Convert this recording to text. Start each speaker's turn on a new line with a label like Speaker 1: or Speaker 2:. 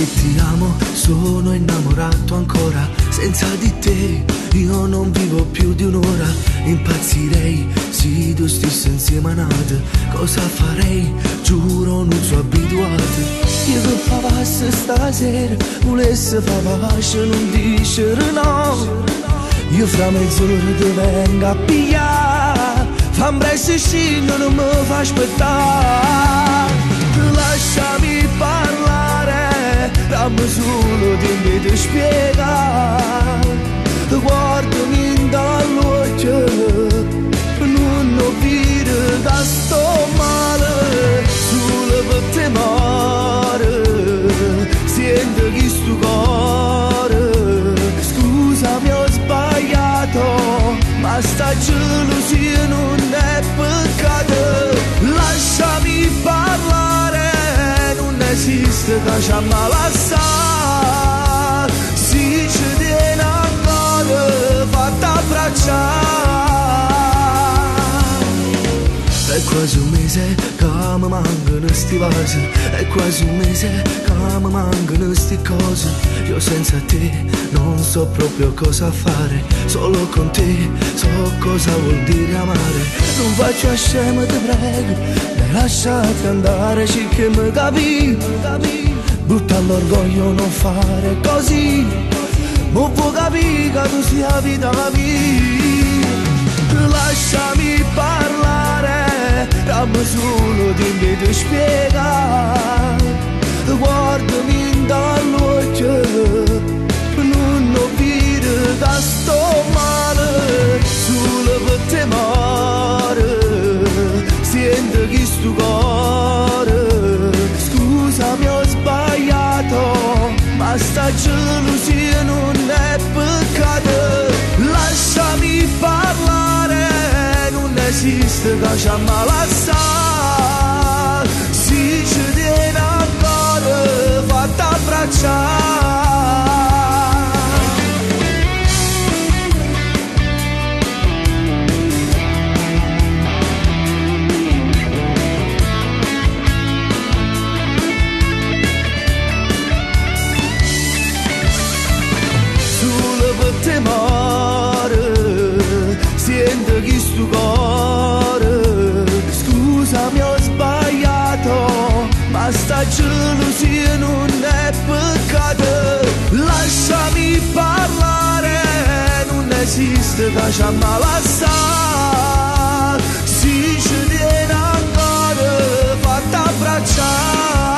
Speaker 1: che ti amo, sono innamorato ancora. Senza di te io non vivo più di un'ora. Impazzirei se tu stessi insieme a Nate. Cosa farei? Giuro non sono abituato. Io che facessi stasera, volessi fare pace, non dicere no. Io fra mezz'ora ti vengo a pigliare. Fammi presto scendere, non mi fa aspettare. Lasciami parlare, dammi solo dimmi di spiegare. Guardami dall'occhio, non ho vita da sto male. Solo per te mare, sento che sto cuore. Scusami ho sbagliato, ma sta gelosia non è peccato. Lasciami parlare, non esiste che ci ammalassa. Si ci tiene ancora, fatta abbracciare. È quasi un mese che mi mancano sti vasi. È quasi un mese che mi mancano sti cose. Io senza te non so proprio cosa fare. Solo con te so cosa vuol dire amare. Non faccio a scemo, ti prego, mi lasciate andare, ci che mi capi. Butta l'orgoglio, non fare così. Non può capire che tu sia vita mia. Lasciami parlare, dammi solo dimmi di spiegare. Guardami dall'occhio, non ho vita da sto male. Solo per te mare, sento che sto cuore. Scusami ho sbagliato, ma sta gelosia non è peccato. Lasciami parlare, non esiste che ci ammalassa. Si ci tiene ancora, fatta abbracciare. Sento che sto cuore. Scusami ho sbagliato, ma sta gelosia non è peccato. Lasciami parlare, non esiste che ci ammalassa. Si ci tiene ancora, fatta abbracciare.